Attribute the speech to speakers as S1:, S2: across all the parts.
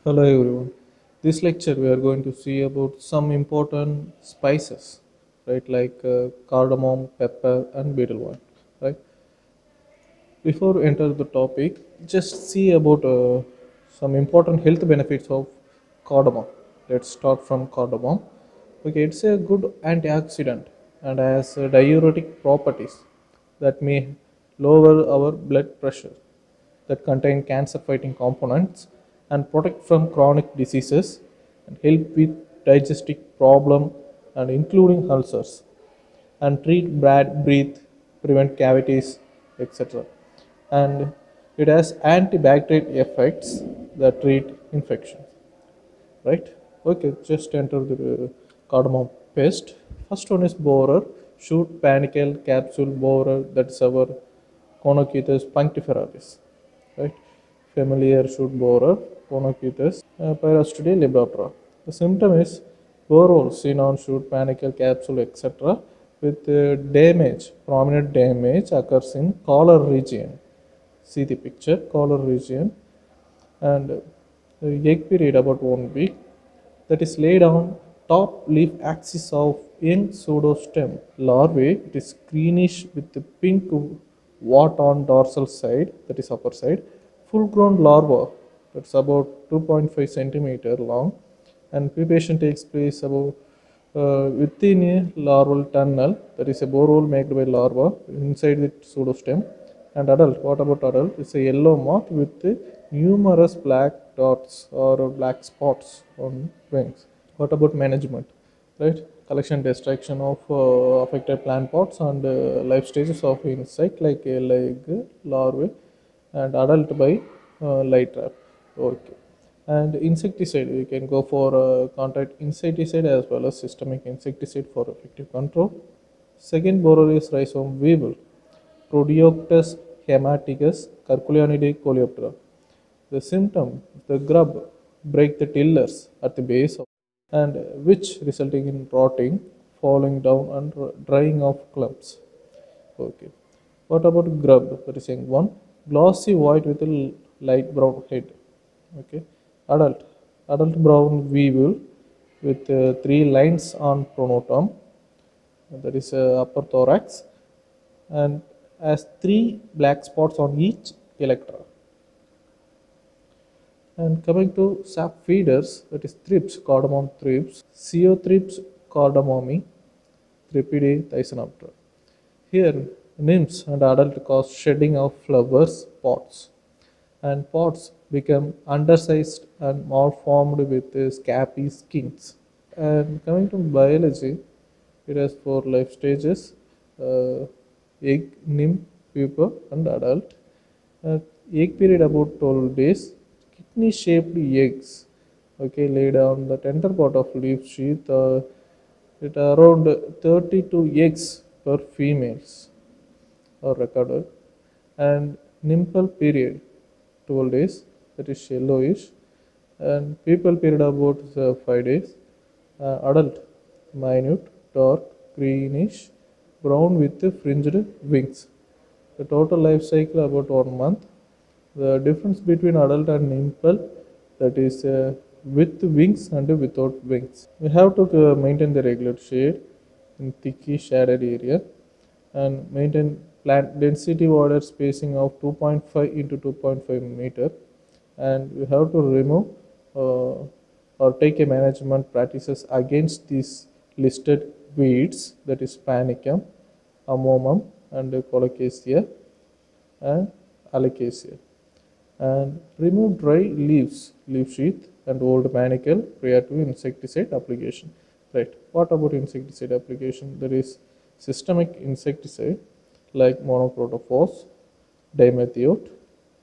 S1: Hello everyone. This lecture we are going to see about some important spices, right? Like cardamom, pepper, and beetlewine, right? Before we enter the topic, just see about some important health benefits of cardamom. Let's start from cardamom. Okay, it's a good antioxidant and has diuretic properties that may lower our blood pressure, that contain cancer fighting components and protect from chronic diseases and help with digestive problem and including ulcers and treat bad breath, prevent cavities, etc. And it has antibacterial effects that treat infections, right? Okay, just enter the cardamom paste. First one is borer, shoot panicle capsule borer, that's our Conochytus punctiferalis, right? Familiar shoot borer, Conochytus pyrostidae liboptera. The symptom is borer, xenon shoot panicle capsule, etc. with damage, prominent damage occurs in collar region. See the picture, collar region, and egg period about 1 week, that is laid on top leaf axis of young pseudostem larvae. It is greenish with the pink wart on dorsal side, that is upper side. Full grown larva, that's about 2.5 centimeter long, and pupation takes place about within a larval tunnel, that is a borehole made by larva inside the pseudostem. And adult, what about adult? It's a yellow moth with numerous black dots or black spots on wings. What about management? Right? Collection destruction of affected plant pots and life stages of insect like egg, larvae, and adult by light trap. Okay. And insecticide, we can go for contact insecticide as well as systemic insecticide for effective control. Second borrower is rhizome weevil, Prodeoctus hematicus, Curculionidae coleoptera. The symptom, the grub break the tillers at the base of, and which resulting in rotting, falling down and drying of clumps. Okay. What about grub? That is young one. Glossy white with a light brown head. Okay. Adult. Adult brown weevil with three lines on pronotum. That is upper thorax and has three black spots on each electra. And coming to sap feeders, that is thrips, cardamom thrips, Ceothrips cardamomi, Thripidae Thysanoptera. Here, nymphs and adult cause shedding of flowers, pods, and pods become undersized and malformed with scabby skins. And coming to biology, it has four life stages: uh, egg, nymph, pupa, and adult. Uh, Egg period about 12 days. Kidney-shaped eggs, okay, laid on the tender part of leaf sheath. It around 32 eggs per females are recorded, and nymphal period 12 days, that is yellowish, and pupal period about 5 days. Adult minute, dark greenish brown with fringed wings. The total life cycle about 1 month. The difference between adult and nymphal, that is with wings and without wings. We have to maintain the regular shade in thickly shaded area and maintain plant density water spacing of 2.5 into 2.5 meter, and we have to remove or take a management practices against these listed weeds, that is panicum, amomum, and colocasia and alocasia, and remove dry leaves, leaf sheath, and old panicle prior to insecticide application. Right. What about insecticide application? There is systemic insecticide like monoprotophos, dimethiot,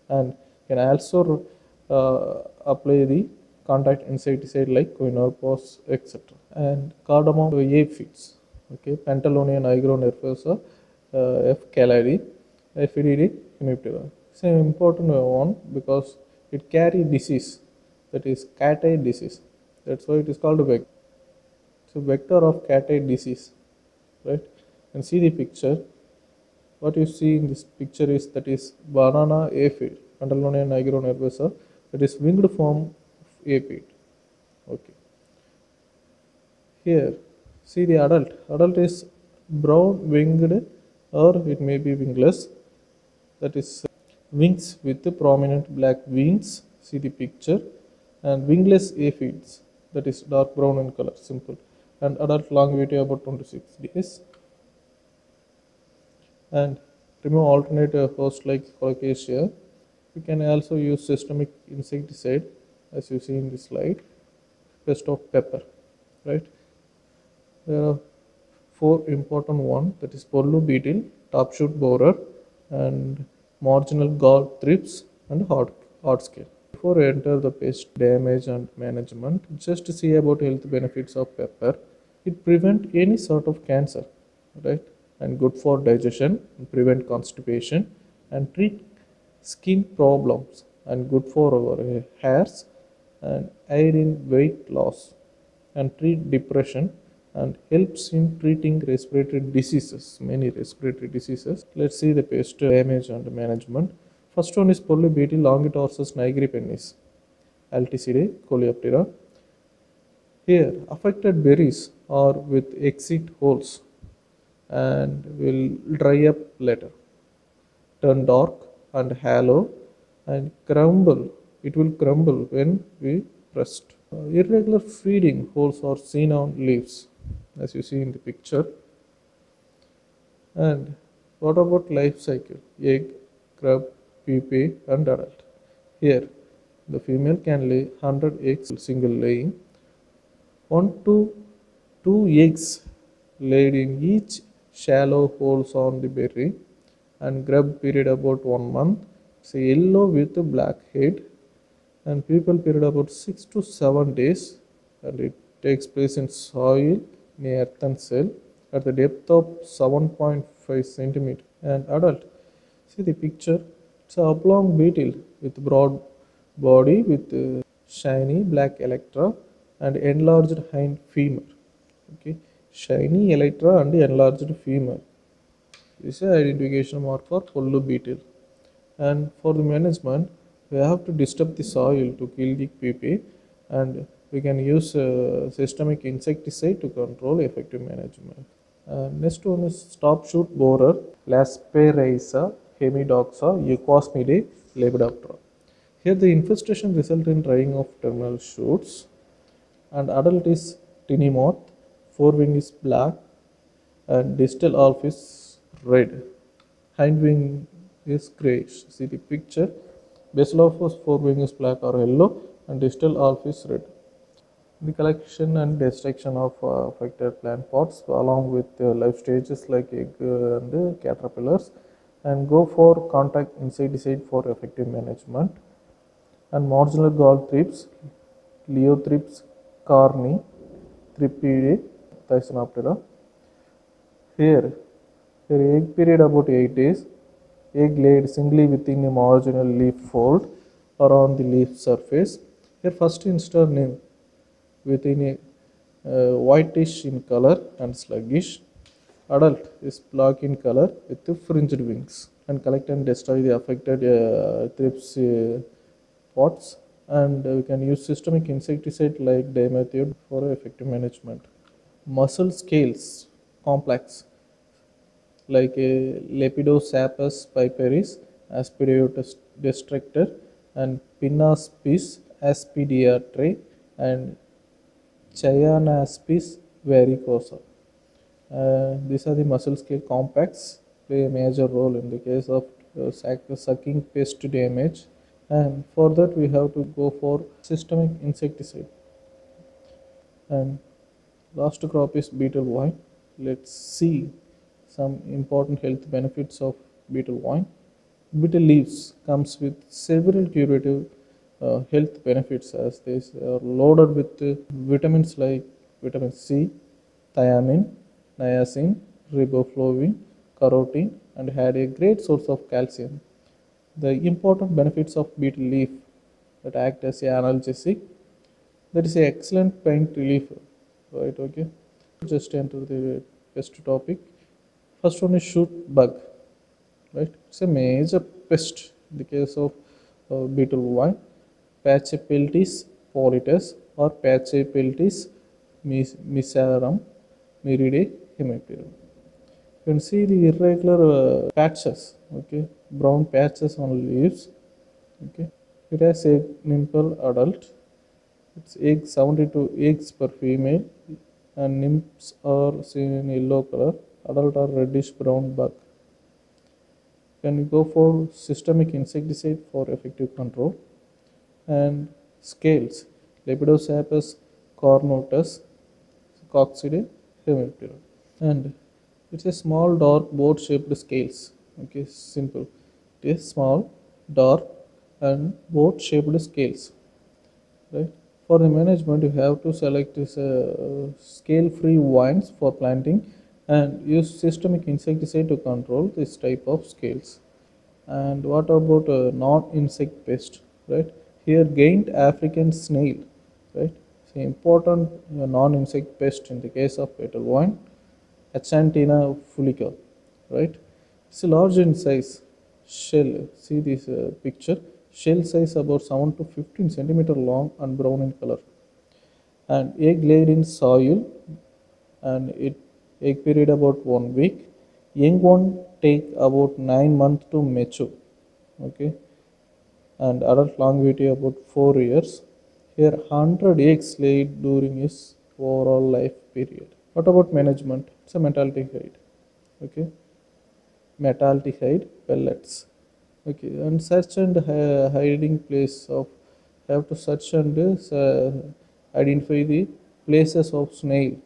S1: and can also apply the contact insecticide like quinorpos, etc. And cardamom aphids, okay, Pantalonia nigro nervosa, F. callidei, Ephididae hemiptera. It's an important one because it carries disease, that is cat eye disease. That's why it is called a vector. It's a vector of cat eye disease, right? And see the picture. What you see in this picture is that is banana aphid, Pantalonia nigro nervosa. That is winged form aphid. Okay. Here, see the adult. Adult is brown winged or it may be wingless. That is wings with the prominent black wings. See the picture. And wingless aphids. That is dark brown in color. Simple. And adult longevity about 26 days. And remove alternate host like colocasia. We can also use systemic insecticide as you see in this slide. Pest of pepper. Right. There are four important ones, that is Pollu beetle, top shoot borer, and marginal gall thrips and hard scale. Before we enter the pest damage and management, just see about health benefits of pepper. It prevent any sort of cancer, right? And good for digestion, prevent constipation, and treat skin problems, and good for our hairs, and aid in weight loss, and treat depression, and helps in treating respiratory diseases, many respiratory diseases. Let's see the pest damage and management. First one is Polybeetle longitorsus nigripennis, Alticidae, Coleoptera. Here, affected berries are with exit holes and will dry up later, turn dark and hollow, and crumble. It will crumble when we pressed. Irregular feeding holes are seen on leaves, as you see in the picture. And what about life cycle? Egg, grub, pupae, and adult. Here, the female can lay 100 eggs single laying. 1 to 2 eggs laid in each shallow holes on the berry, and grub period about 1 month. It's yellow with black head, and pupal period about 6 to 7 days, and it takes place in soil near earthen cell at the depth of 7.5 centimeter. And adult, see the picture, it's a oblong beetle with broad body with shiny black elytra and enlarged hind femur. Okay, shiny elytra and enlarged femur. This is an identification mark for Pollu beetle. And for the management, we have to disturb the soil to kill the pupae, and we can use systemic insecticide to control effective management. Next one is stop shoot borer, Lasperaisa hemidoxa Eucosmidae lepidoptera. Here the infestation results in drying of terminal shoots, and adult is tiny moth, forewing is black, and distal half is red. Hind wing is grayish. See the picture. Basal half of forewing is black or yellow, and distal half is red. The collection and destruction of affected plant pots along with life stages like egg and caterpillars, and go for contact insecticide for effective management. And marginal gall thrips, Leothrips carni, Thripidae, Thysanoptera. Here egg period about 8 days, egg laid singly within a marginal leaf fold or on the leaf surface. Here first instar nymph within a whitish in color and sluggish. Adult is black in color with the fringed wings, and collect and destroy the affected thrips pots, and we can use systemic insecticide like dimethion for effective management. Muscle scales complex like a Lepidosapus piperis, Aspidiotus destructor, and Pinnaspis aspidiatre, and Chianaspis varicosa. These are the muscle scale compacts, play a major role in the case of sucking pest damage, and for that we have to go for systemic insecticide. And last crop is beetle vine. Let's see some important health benefits of beetle vine. Beetle leaves comes with several curative health benefits, as they are loaded with vitamins like vitamin C, thiamine, niacin, riboflavin, carotene, and had a great source of calcium. The important benefits of beetle leaf that act as an analgesic, that is an excellent pain reliever, right? Okay, just enter the pest topic. First one is shoot bug, right? It's a major pest in the case of beetle vine. Patchapeltis Polytes or Pachypeltis misarum miridae hemipterum. You can see the irregular patches, okay, brown patches on leaves. Okay, it has egg nymphal adult. Its egg 72 eggs per female, and nymphs are seen in yellow color. Adult are reddish brown bug. Can you go for systemic insecticide for effective control? And scales, Lepidosapus cornutus, Coccidae hemiptera. And it's a small dark boat shaped scales. Okay, simple. It is small, dark, and boat shaped scales. Right. For the management, you have to select this scale-free vines for planting and use systemic insecticide to control this type of scales. And what about non-insect pest? Right. Here, gained African snail. Right. It's an important non-insect pest in the case of petal vine. Achantina fulica, right? It's large in size. Shell. See this picture. Shell size about 7 to 15 centimeter long and brown in color. And egg laid in soil, and it egg period about 1 week. Young one take about 9 months to mature. Okay, and adult longevity about 4 years. Here 100 eggs laid during his overall life period. What about management? It's a metaldehyde. Okay, metaldehyde pellets. Okay, and search and hiding place of have to search and identify the places of snail.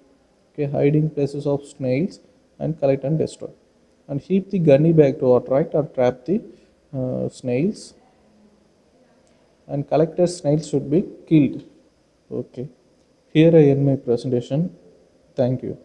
S1: Okay, hiding places of snails and collect and destroy. And heap the gunny bag to attract or trap the snails. And collected snails should be killed. Okay, here I end my presentation. Thank you.